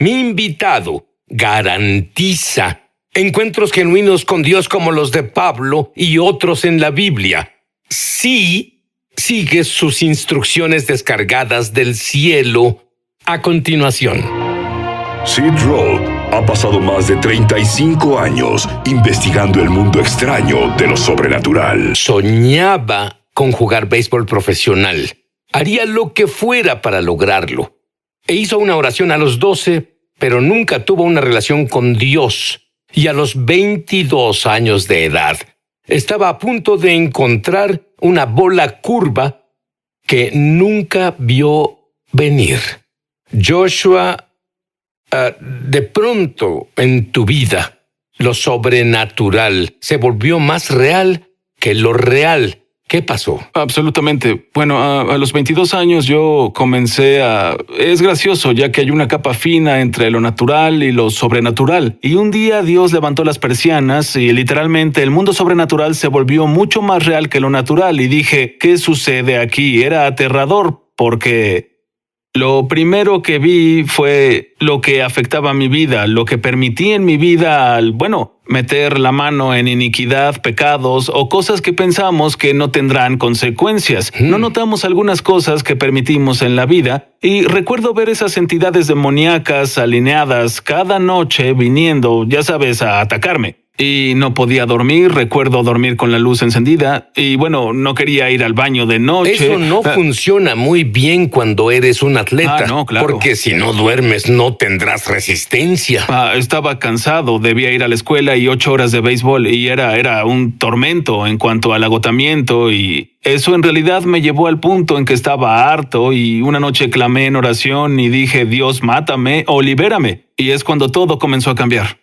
Mi invitado garantiza encuentros genuinos con Dios como los de Pablo y otros en la Biblia. Sí, sigue sus instrucciones descargadas del cielo a continuación. Sid Roth ha pasado más de 35 años investigando el mundo extraño de lo sobrenatural. Soñaba con jugar béisbol profesional. Haría lo que fuera para lograrlo. E hizo una oración a los 12, pero nunca tuvo una relación con Dios. Y a los 22 años de edad, estaba a punto de encontrar una bola curva que nunca vio venir. Joshua, de pronto en tu vida, lo sobrenatural se volvió más real que lo real. ¿Qué pasó? Absolutamente. Bueno, a los 22 años yo comencé a... Es gracioso, ya que hay una capa fina entre lo natural y lo sobrenatural. Y un día Dios levantó las persianas y literalmente el mundo sobrenatural se volvió mucho más real que lo natural. Y dije, ¿qué sucede aquí? Era aterrador porque... Lo primero que vi fue lo que afectaba mi vida, lo que permití en mi vida al, meter la mano en iniquidad, pecados o cosas que pensamos que no tendrán consecuencias. No notamos algunas cosas que permitimos en la vida y recuerdo ver esas entidades demoníacas alineadas cada noche viniendo, ya sabes, a atacarme. Y no podía dormir, recuerdo dormir con la luz encendida y no quería ir al baño de noche. Eso no funciona muy bien cuando eres un atleta. No, claro. Porque si no duermes no tendrás resistencia. Estaba cansado, debía ir a la escuela y 8 horas de béisbol y era un tormento en cuanto al agotamiento y eso en realidad me llevó al punto en que estaba harto y una noche clamé en oración y dije, Dios, mátame o libérame. Y es cuando todo comenzó a cambiar.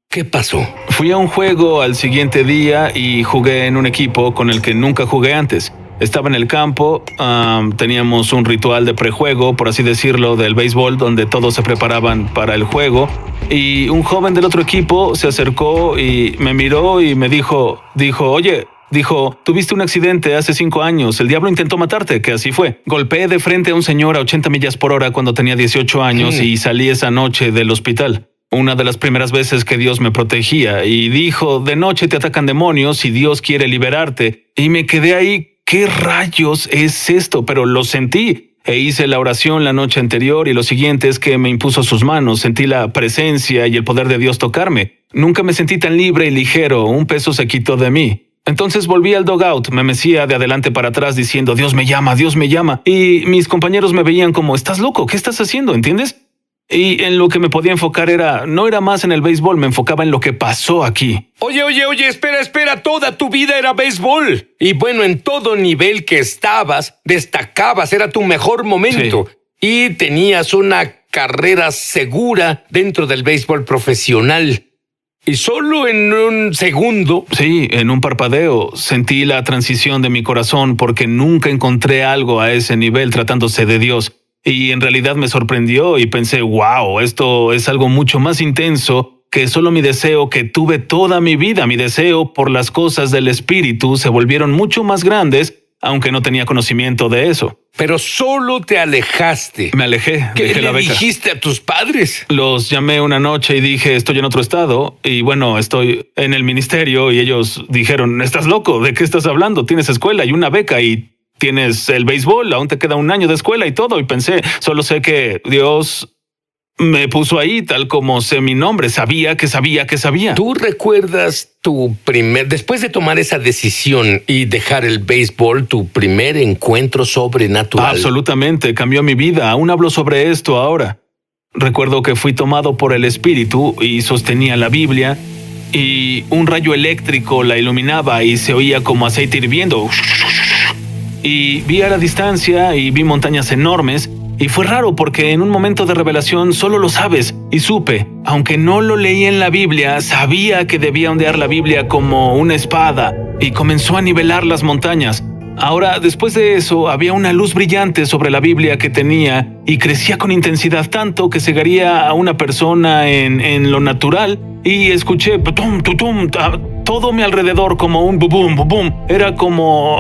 ¿Qué pasó? Fui a un juego al siguiente día y jugué en un equipo con el que nunca jugué antes. Estaba en el campo, teníamos un ritual de prejuego, por así decirlo, del béisbol, donde todos se preparaban para el juego. Y un joven del otro equipo se acercó y me miró y me dijo, tuviste un accidente hace 5 años, el diablo intentó matarte, que así fue. Golpeé de frente a un señor a 80 millas por hora cuando tenía 18 años y salí esa noche del hospital. Una de las primeras veces que Dios me protegía y dijo, de noche te atacan demonios y Dios quiere liberarte. Y me quedé ahí, ¿qué rayos es esto? Pero lo sentí e hice la oración la noche anterior y lo siguiente es que me impuso sus manos, sentí la presencia y el poder de Dios tocarme. Nunca me sentí tan libre y ligero, un peso se quitó de mí. Entonces volví al dugout, me mecía de adelante para atrás diciendo, Dios me llama, Dios me llama. Y mis compañeros me veían como, ¿estás loco? ¿Qué estás haciendo? ¿Entiendes? Y en lo que me podía enfocar no era más en el béisbol, me enfocaba en lo que pasó aquí. Oye, espera, toda tu vida era béisbol. Y en todo nivel que estabas, destacabas, era tu mejor momento. Sí. Y tenías una carrera segura dentro del béisbol profesional. Y solo en un segundo... Sí, en un parpadeo, sentí la transición de mi corazón porque nunca encontré algo a ese nivel tratándose de Dios. Y en realidad me sorprendió y pensé, wow, esto es algo mucho más intenso que solo mi deseo que tuve toda mi vida. Mi deseo por las cosas del espíritu se volvieron mucho más grandes, aunque no tenía conocimiento de eso. Pero solo te alejaste. Me alejé, dejé la beca. ¿Qué le dijiste a tus padres? Los llamé una noche y dije, estoy en otro estado y estoy en el ministerio y ellos dijeron, ¿estás loco? ¿De qué estás hablando? Tienes escuela y una beca y... Tienes el béisbol, aún te queda un año de escuela y todo. Y pensé, solo sé que Dios me puso ahí tal como sé mi nombre. Sabía que sabía. ¿Tú recuerdas después de tomar esa decisión y dejar el béisbol, tu primer encuentro sobrenatural? Absolutamente, cambió mi vida. Aún hablo sobre esto ahora. Recuerdo que fui tomado por el Espíritu y sostenía la Biblia y un rayo eléctrico la iluminaba y se oía como aceite hirviendo. Y vi a la distancia y vi montañas enormes y fue raro porque en un momento de revelación solo lo sabes y supe, aunque no lo leí en la Biblia, sabía que debía ondear la Biblia como una espada y comenzó a nivelar las montañas. Ahora, después de eso, había una luz brillante sobre la Biblia que tenía y crecía con intensidad tanto que cegaría a una persona en lo natural y escuché tutum, tutum, todo a mi alrededor como un bubum, bubum. Era como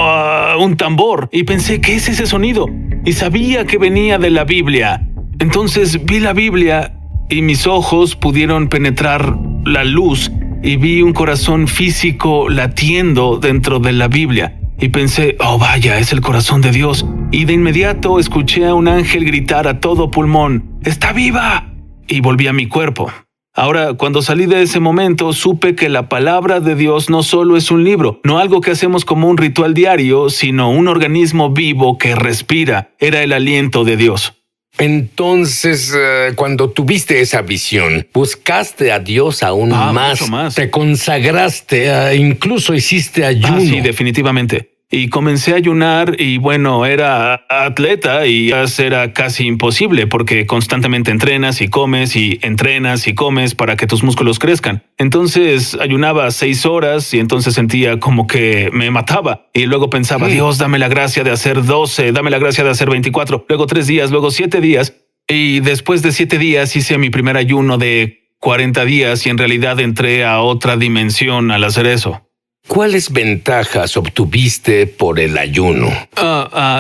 un tambor y pensé, ¿qué es ese sonido? Y sabía que venía de la Biblia. Entonces vi la Biblia y mis ojos pudieron penetrar la luz y vi un corazón físico latiendo dentro de la Biblia. Y pensé, oh vaya, es el corazón de Dios. Y de inmediato escuché a un ángel gritar a todo pulmón, ¡está viva! Y volví a mi cuerpo. Ahora, cuando salí de ese momento, supe que la palabra de Dios no solo es un libro, no algo que hacemos como un ritual diario, sino un organismo vivo que respira. Era el aliento de Dios. Entonces, cuando tuviste esa visión, buscaste a Dios aún mucho más. Te consagraste, incluso hiciste ayuno. Sí, definitivamente. Y comencé a ayunar y bueno, era atleta y era casi imposible porque constantemente entrenas y comes y entrenas y comes para que tus músculos crezcan. Entonces ayunaba 6 horas y entonces sentía como que me mataba. Y luego pensaba, Dios, dame la gracia de hacer 12, dame la gracia de hacer 24, luego 3 días, luego 7 días. Y después de 7 días hice mi primer ayuno de 40 días y en realidad entré a otra dimensión al hacer eso. ¿Cuáles ventajas obtuviste por el ayuno?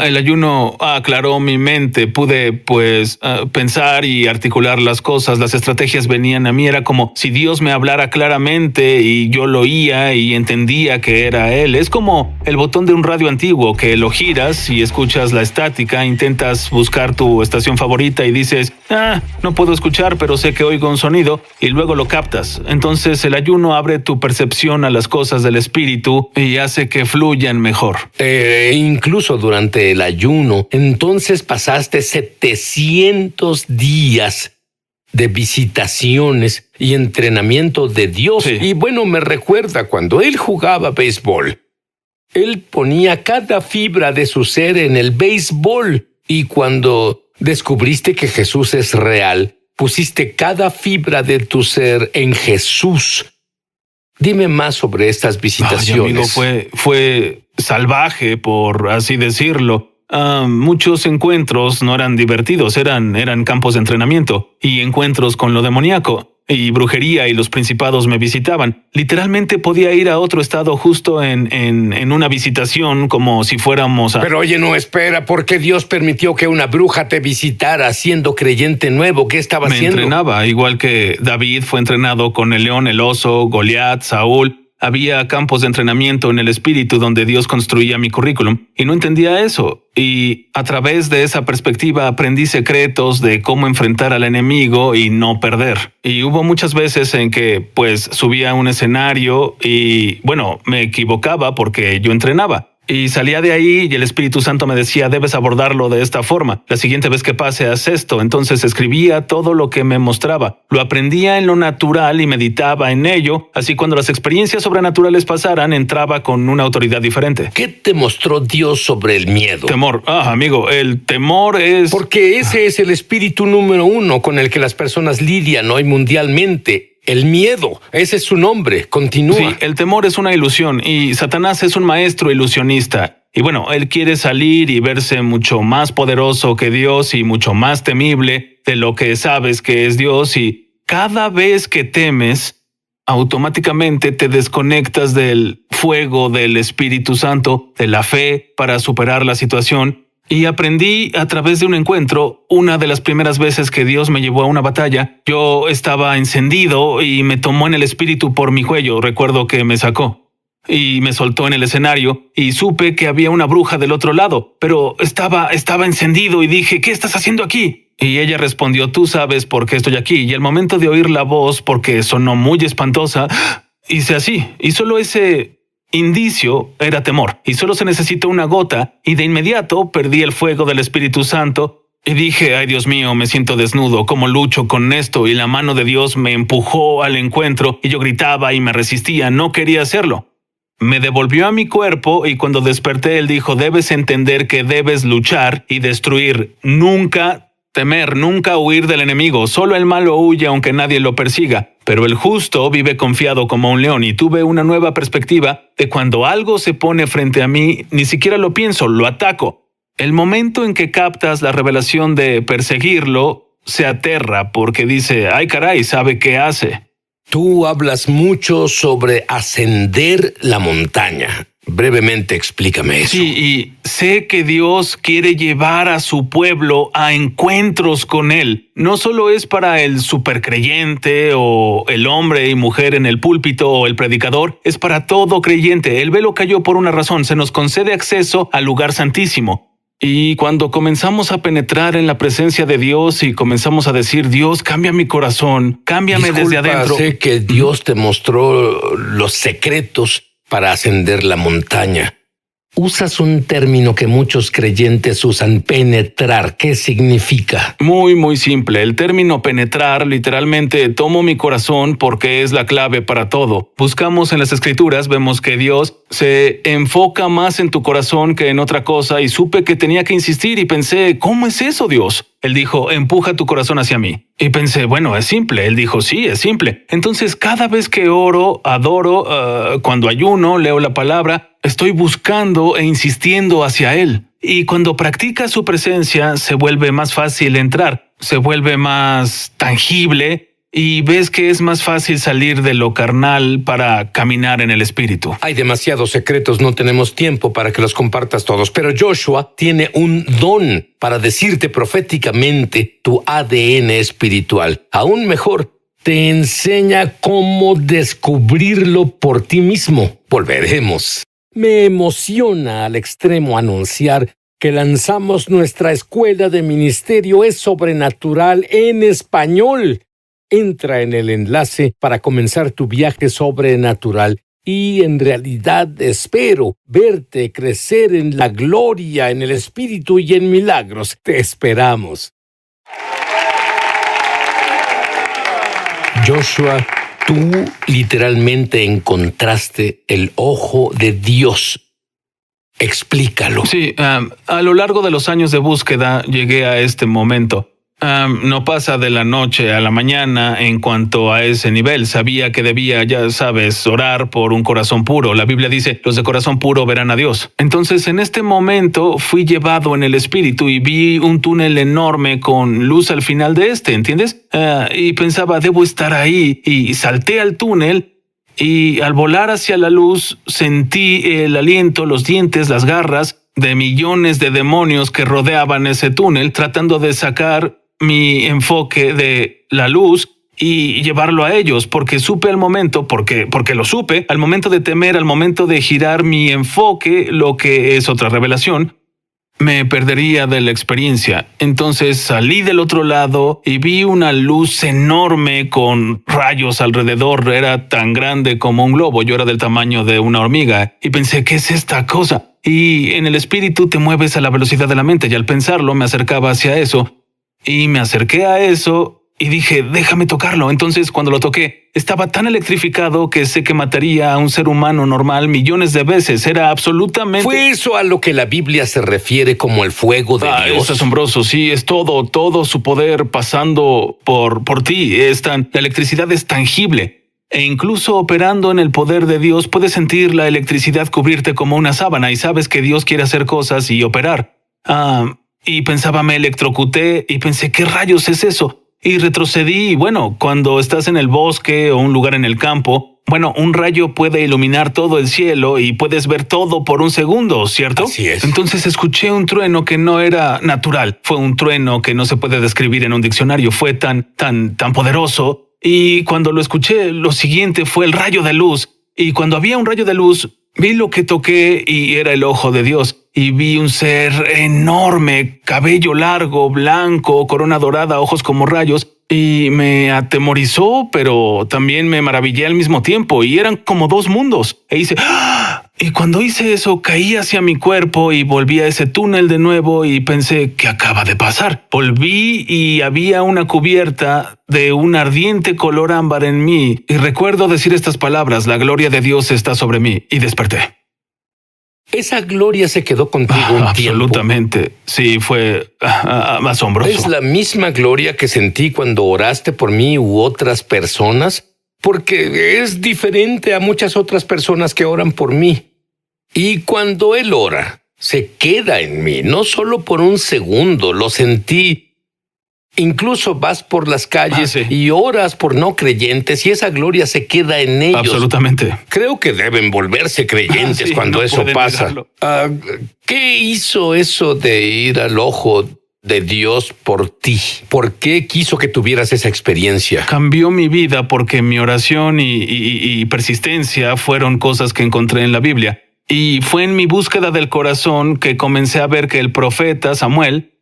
El ayuno aclaró mi mente. Pude, pensar y articular las cosas. Las estrategias venían a mí. Era como si Dios me hablara claramente y yo lo oía y entendía que era Él. Es como el botón de un radio antiguo que lo giras y escuchas la estática. Intentas buscar tu estación favorita y dices, no puedo escuchar, pero sé que oigo un sonido y luego lo captas. Entonces el ayuno abre tu percepción a las cosas del espíritu y hace que fluyan mejor. Incluso durante el ayuno, entonces pasaste 700 días de visitaciones y entrenamiento de Dios. Sí. Y bueno, me recuerda cuando él jugaba béisbol. Él ponía cada fibra de su ser en el béisbol. Y cuando descubriste que Jesús es real, pusiste cada fibra de tu ser en Jesús. Dime más sobre estas visitaciones. Amigo, fue salvaje, por así decirlo. Muchos encuentros no eran divertidos, eran campos de entrenamiento y encuentros con lo demoníaco. Y brujería y los principados me visitaban. Literalmente podía ir a otro estado justo en una visitación como si fuéramos a... Pero oye, no, espera, ¿por qué Dios permitió que una bruja te visitara siendo creyente nuevo? ¿Qué estaba haciendo? Me entrenaba, igual que David fue entrenado con el león, el oso, Goliat, Saúl. Había campos de entrenamiento en el espíritu donde Dios construía mi currículum y no entendía eso. Y a través de esa perspectiva aprendí secretos de cómo enfrentar al enemigo y no perder. Y hubo muchas veces en que subía a un escenario y me equivocaba porque yo entrenaba. Y salía de ahí y el Espíritu Santo me decía, debes abordarlo de esta forma. La siguiente vez que pase, haz esto. Entonces escribía todo lo que me mostraba. Lo aprendía en lo natural y meditaba en ello. Así cuando las experiencias sobrenaturales pasaran, entraba con una autoridad diferente. ¿Qué te mostró Dios sobre el miedo? Temor. Amigo, el temor es... Porque ese es el espíritu número 1 con el que las personas lidian hoy mundialmente. El miedo, ese es su nombre. Continúa. Sí, el temor es una ilusión y Satanás es un maestro ilusionista. Y él quiere salir y verse mucho más poderoso que Dios y mucho más temible de lo que sabes que es Dios. Y cada vez que temes, automáticamente te desconectas del fuego del Espíritu Santo, de la fe para superar la situación. Y aprendí a través de un encuentro, una de las primeras veces que Dios me llevó a una batalla, yo estaba encendido y me tomó en el espíritu por mi cuello. Recuerdo que me sacó y me soltó en el escenario y supe que había una bruja del otro lado, pero estaba encendido y dije, ¿qué estás haciendo aquí? Y ella respondió, tú sabes por qué estoy aquí. Y al momento de oír la voz, porque sonó muy espantosa, hice así. Y solo ese indicio era temor. Y solo se necesita una gota. Y de inmediato perdí el fuego del Espíritu Santo. Y dije, ay Dios mío, me siento desnudo. ¿Cómo lucho con esto? Y la mano de Dios me empujó al encuentro. Y yo gritaba y me resistía. No quería hacerlo. Me devolvió a mi cuerpo y cuando desperté él dijo, debes entender que debes luchar y destruir. Nunca temer, nunca huir del enemigo. Solo el malo huye aunque nadie lo persiga. Pero el justo vive confiado como un león y tuve una nueva perspectiva de cuando algo se pone frente a mí, ni siquiera lo pienso, lo ataco. El momento en que captas la revelación de perseguirlo, se aterra porque dice, ay caray, sabe qué hace. Tú hablas mucho sobre ascender la montaña. Brevemente explícame eso. Sí, y sé que Dios quiere llevar a su pueblo a encuentros con Él. No solo es para el supercreyente o el hombre y mujer en el púlpito o el predicador, es para todo creyente. El velo cayó por una razón, se nos concede acceso al lugar santísimo. Y cuando comenzamos a penetrar en la presencia de Dios y comenzamos a decir, Dios, cambia mi corazón, cámbiame desde adentro. Sé que Dios te mostró los secretos para ascender la montaña. Usas un término que muchos creyentes usan, penetrar. ¿Qué significa? Muy simple. El término penetrar literalmente tomo mi corazón porque es la clave para todo. Buscamos en las escrituras, vemos que Dios se enfoca más en tu corazón que en otra cosa y supe que tenía que insistir y pensé, ¿cómo es eso, Dios? Él dijo, empuja tu corazón hacia mí. Y pensé, bueno, es simple. Él dijo, sí, es simple. Entonces, cada vez que oro, adoro, cuando ayuno, leo la palabra, estoy buscando e insistiendo hacia Él. Y cuando practicas su presencia, se vuelve más fácil entrar, se vuelve más tangible y ves que es más fácil salir de lo carnal para caminar en el espíritu. Hay demasiados secretos, no tenemos tiempo para que los compartas todos, pero Joshua tiene un don para decirte proféticamente tu ADN espiritual. Aún mejor, te enseña cómo descubrirlo por ti mismo. Volveremos. Me emociona al extremo anunciar que lanzamos nuestra escuela de ministerio es sobrenatural en español. Entra en el enlace para comenzar tu viaje sobrenatural y en realidad espero verte crecer en la gloria, en el espíritu y en milagros. Te esperamos. Joshua, tú literalmente encontraste el ojo de Dios. Explícalo. Sí, a lo largo de los años de búsqueda llegué a este momento. No pasa de la noche a la mañana en cuanto a ese nivel. Sabía que debía, ya sabes, orar por un corazón puro. La Biblia dice, los de corazón puro verán a Dios. Entonces, en este momento fui llevado en el espíritu y vi un túnel enorme con luz al final de ¿entiendes? Y pensaba, debo estar ahí. Y salté al túnel y al volar hacia la luz sentí el aliento, los dientes, las garras de millones de demonios que rodeaban ese túnel tratando de sacar mi enfoque de la luz y llevarlo a ellos, porque supe al momento, porque lo supe, al momento de temer, al momento de girar mi enfoque, lo que es otra revelación, me perdería de la experiencia. Entonces salí del otro lado y vi una luz enorme con rayos alrededor. Era tan grande como un globo. Yo era del tamaño de una hormiga. Y pensé, ¿qué es esta cosa? Y en el espíritu te mueves a la velocidad de la mente. Y al pensarlo me acercaba hacia eso. Y me acerqué a eso y dije, déjame tocarlo. Entonces, cuando lo toqué, estaba tan electrificado que sé que mataría a un ser humano normal millones de veces. Era absolutamente... ¿Fue eso a lo que la Biblia se refiere como el fuego de Dios? Es asombroso, sí, es todo su poder pasando por ti. La electricidad es tangible. E incluso operando en el poder de Dios, puedes sentir la electricidad cubrirte como una sábana y sabes que Dios quiere hacer cosas y operar. Y pensaba, me electrocuté y pensé, ¿qué rayos es eso? Y retrocedí y bueno, cuando estás en el bosque o un lugar en el campo, bueno, un rayo puede iluminar todo el cielo y puedes ver todo por un segundo, ¿cierto? Así es. Entonces escuché un trueno que no era natural. Fue un trueno que no se puede describir en un diccionario. Fue tan poderoso. Y cuando lo escuché, lo siguiente fue el rayo de luz. Y cuando había un rayo de luz, vi lo que toqué y era el ojo de Dios. Y vi un ser enorme, cabello largo, blanco, corona dorada, ojos como rayos. Y me atemorizó, pero también me maravillé al mismo tiempo. Y eran como dos mundos. E hice... ¡ah! Y cuando hice eso, caí hacia mi cuerpo y volví a ese túnel de nuevo y pensé, ¿qué acaba de pasar? Volví y había una cubierta de un ardiente color ámbar en mí. Y recuerdo decir estas palabras, la gloria de Dios está sobre mí. Y desperté. Esa gloria se quedó contigo un tiempo. Absolutamente. Sí, fue asombroso. ¿Es la misma gloria que sentí cuando oraste por mí u otras personas? Porque es diferente a muchas otras personas que oran por mí. Y cuando Él ora, se queda en mí, no solo por un segundo, lo sentí Incluso vas por las calles sí. y oras por no creyentes y esa gloria se queda en ellos. Absolutamente. Creo que deben volverse creyentes Sí, cuando no eso pueden pasa. negarlo. ¿Qué hizo eso de ir al ojo de Dios por ti? ¿Por qué quiso que tuvieras esa experiencia? Cambió mi vida porque mi oración y persistencia fueron cosas que encontré en la Biblia. Y fue en mi búsqueda del corazón que comencé a ver que el profeta Samuel,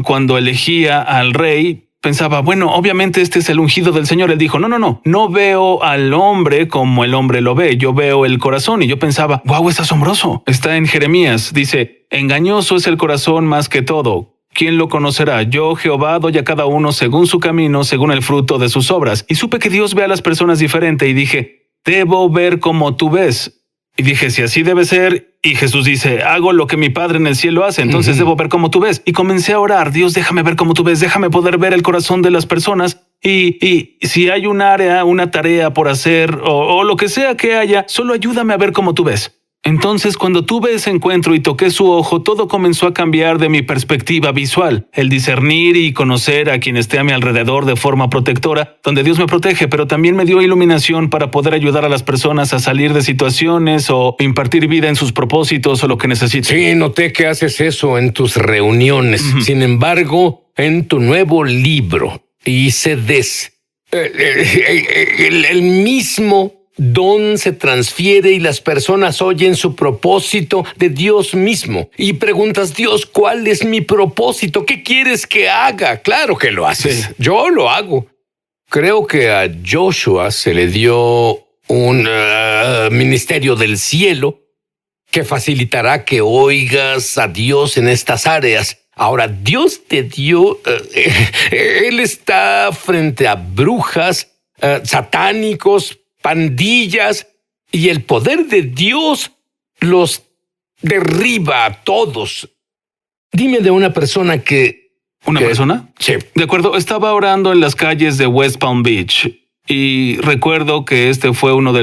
cuando elegía al rey, pensaba, bueno, obviamente este es el ungido del Señor. Él dijo, no veo al hombre como el hombre lo ve, yo veo el corazón. Y yo pensaba, wow, es asombroso. Está en Jeremías, dice, engañoso es el corazón más que todo. ¿Quién lo conocerá? Yo, Jehová, doy a cada uno según su camino, según el fruto de sus obras. Y supe que Dios ve a las personas diferente y dije, debo ver como tú ves. Y dije, si así debe ser, y Jesús dice, hago lo que mi Padre en el cielo hace, entonces debo ver como tú ves. Y comencé a orar, Dios, déjame ver como tú ves, déjame poder ver el corazón de las personas. Y si hay un área, una tarea por hacer, o lo que sea que haya, solo ayúdame a ver como tú ves. Entonces, cuando tuve ese encuentro y toqué su ojo, todo comenzó a cambiar de mi perspectiva visual. El discernir y conocer a quien esté a mi alrededor de forma protectora, donde Dios me protege, pero también me dio iluminación para poder ayudar a las personas a salir de situaciones o impartir vida en sus propósitos o lo que necesiten. Sí, noté que haces eso en tus reuniones. Sin embargo, en tu nuevo libro, y CDs, el mismo don se transfiere y las personas oyen su propósito de Dios mismo. Y preguntas, Dios, ¿cuál es mi propósito? ¿Qué quieres que haga? Claro que lo haces. Sí. Yo lo hago. Creo que a Joshua se le dio un ministerio del cielo que facilitará que oigas a Dios en estas áreas. Ahora, Dios te dio... él está frente a brujas, satánicos, pandillas, y el poder de Dios los derriba a todos. Dime de una persona que... ¿Una persona? Sí. De acuerdo, estaba orando en las calles de West Palm Beach y recuerdo que este fue uno de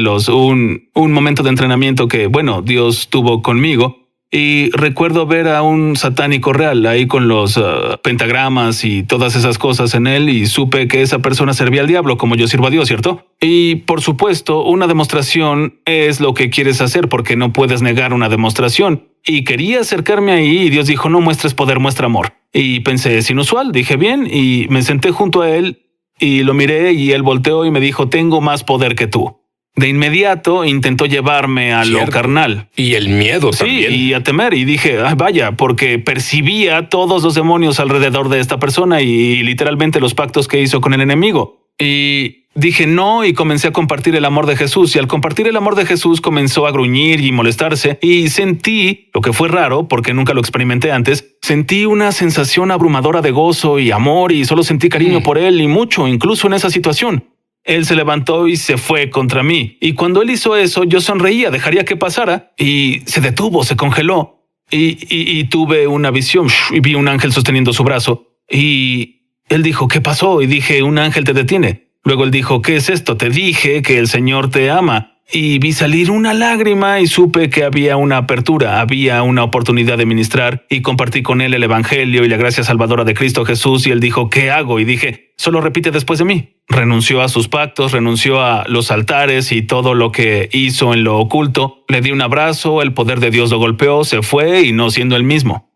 un momento de entrenamiento que, bueno, Dios tuvo conmigo. Y recuerdo ver a un satánico real ahí con los pentagramas y todas esas cosas en él y supe que esa persona servía al diablo como yo sirvo a Dios, ¿cierto? Y por supuesto, una demostración es lo que quieres hacer porque no puedes negar una demostración. Y quería acercarme ahí y Dios dijo, no muestres poder, muestra amor. Y pensé, es inusual, dije bien y me senté junto a él y lo miré y él volteó y me dijo, tengo más poder que tú. De inmediato intentó llevarme a lo carnal. Y el miedo también. Sí, y a temer. Y dije, vaya, porque percibía todos los demonios alrededor de esta persona y literalmente los pactos que hizo con el enemigo. Y dije no y comencé a compartir el amor de Jesús. Y al compartir el amor de Jesús comenzó a gruñir y molestarse. Y sentí, lo que fue raro porque nunca lo experimenté antes, sentí una sensación abrumadora de gozo y amor y solo sentí cariño por él y mucho, incluso en esa situación. Él se levantó y se fue contra mí. Y cuando él hizo eso, yo sonreía, dejaría que pasara. Y se detuvo, se congeló. Y tuve una visión. Y vi un ángel sosteniendo su brazo. Y él dijo, ¿qué pasó? Y dije, un ángel te detiene. Luego él dijo, ¿qué es esto? Te dije que el Señor te ama. Y vi salir una lágrima y supe que había una apertura, había una oportunidad de ministrar y compartí con él el evangelio y la gracia salvadora de Cristo Jesús y él dijo, ¿qué hago? Y dije, solo repite después de mí. Renunció a sus pactos, renunció a los altares y todo lo que hizo en lo oculto. Le di un abrazo, el poder de Dios lo golpeó, se fue y no siendo el mismo.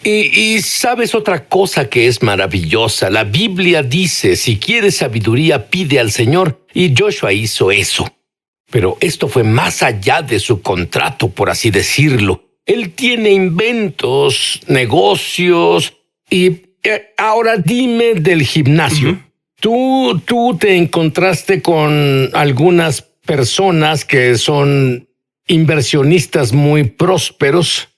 Y sabes otra cosa que es maravillosa. La Biblia dice, si quieres sabiduría, pide al Señor. Y Joshua hizo eso. Pero esto fue más allá de su contrato, por así decirlo. Él tiene inventos, negocios y... ahora dime del gimnasio. Tú te encontraste con algunas personas que son inversionistas muy prósperos.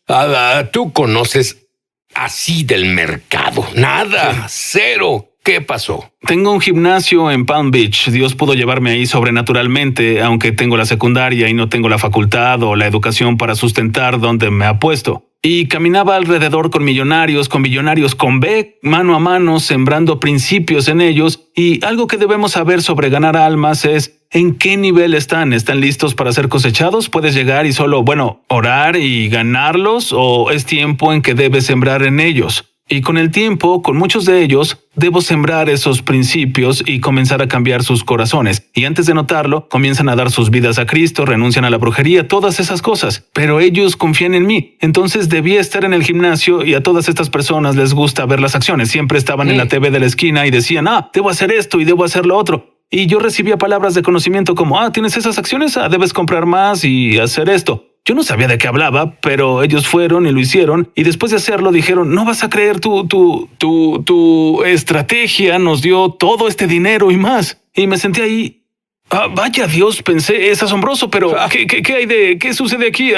Tú conoces así del mercado. Nada, cero. ¿Qué pasó? Tengo un gimnasio en Palm Beach. Dios pudo llevarme ahí sobrenaturalmente, aunque tengo la secundaria y no tengo la facultad o la educación para sustentar donde me ha puesto. Y caminaba alrededor con millonarios, con B, mano a mano, sembrando principios en ellos. Y algo que debemos saber sobre ganar almas es ¿en qué nivel están? ¿Están listos para ser cosechados? ¿Puedes llegar y solo, orar y ganarlos? ¿O es tiempo en que debes sembrar en ellos? Y con el tiempo, con muchos de ellos, debo sembrar esos principios y comenzar a cambiar sus corazones. Y antes de notarlo, comienzan a dar sus vidas a Cristo, renuncian a la brujería, todas esas cosas. Pero ellos confían en mí. Entonces debía estar en el gimnasio y a todas estas personas les gusta ver las acciones. Siempre estaban en la TV de la esquina y decían, debo hacer esto y debo hacer lo otro. Y yo recibía palabras de conocimiento como, ¿tienes esas acciones? Debes comprar más y hacer esto. Yo no sabía de qué hablaba, pero ellos fueron y lo hicieron. Y después de hacerlo dijeron, no vas a creer tu estrategia nos dio todo este dinero y más. Y me senté ahí. Vaya Dios, pensé, es asombroso, pero ¿qué sucede aquí?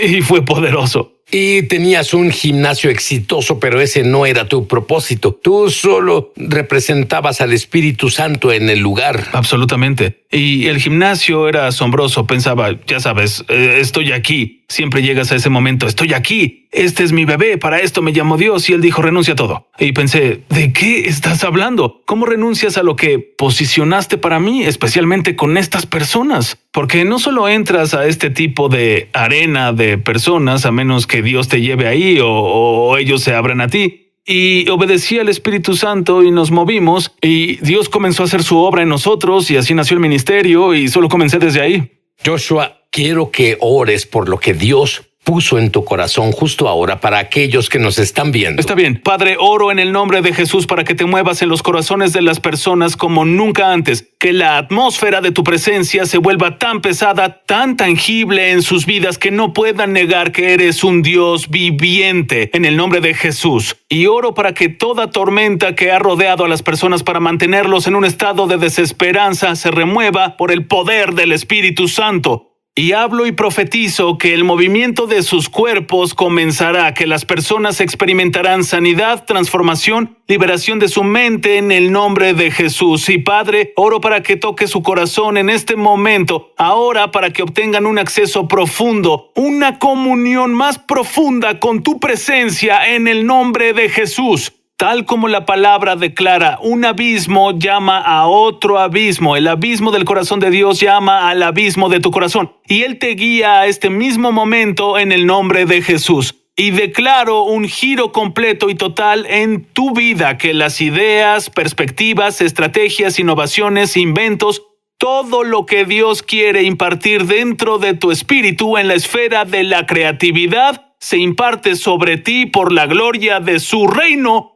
Y fue poderoso. Y tenías un gimnasio exitoso, pero ese no era tu propósito. Tú solo representabas al Espíritu Santo en el lugar. Absolutamente. Y el gimnasio era asombroso. Pensaba, ya sabes, estoy aquí. Siempre llegas a ese momento, estoy aquí. Este es mi bebé, para esto me llamó Dios. Y él dijo, renuncia a todo. Y pensé, ¿de qué estás hablando? ¿Cómo renuncias a lo que posicionaste para mí, especialmente con estas personas? Porque no solo entras a este tipo de arena de personas, a menos que Dios te lleve ahí o ellos se abran a ti. Y obedecí al Espíritu Santo y nos movimos y Dios comenzó a hacer su obra en nosotros y así nació el ministerio y solo comencé desde ahí. Joshua, quiero que ores por lo que Dios puso en tu corazón justo ahora para aquellos que nos están viendo. Está bien. Padre, oro en el nombre de Jesús para que te muevas en los corazones de las personas como nunca antes. Que la atmósfera de tu presencia se vuelva tan pesada, tan tangible en sus vidas que no puedan negar que eres un Dios viviente en el nombre de Jesús. Y oro para que toda tormenta que ha rodeado a las personas para mantenerlos en un estado de desesperanza se remueva por el poder del Espíritu Santo. Y hablo y profetizo que el movimiento de sus cuerpos comenzará, que las personas experimentarán sanidad, transformación, liberación de su mente en el nombre de Jesús. Y Padre, oro para que toque su corazón en este momento, ahora para que obtengan un acceso profundo, una comunión más profunda con tu presencia en el nombre de Jesús. Tal como la palabra declara, un abismo llama a otro abismo. El abismo del corazón de Dios llama al abismo de tu corazón. Y Él te guía a este mismo momento en el nombre de Jesús. Y declaro un giro completo y total en tu vida, que las ideas, perspectivas, estrategias, innovaciones, inventos, todo lo que Dios quiere impartir dentro de tu espíritu en la esfera de la creatividad, se imparte sobre ti por la gloria de su reino.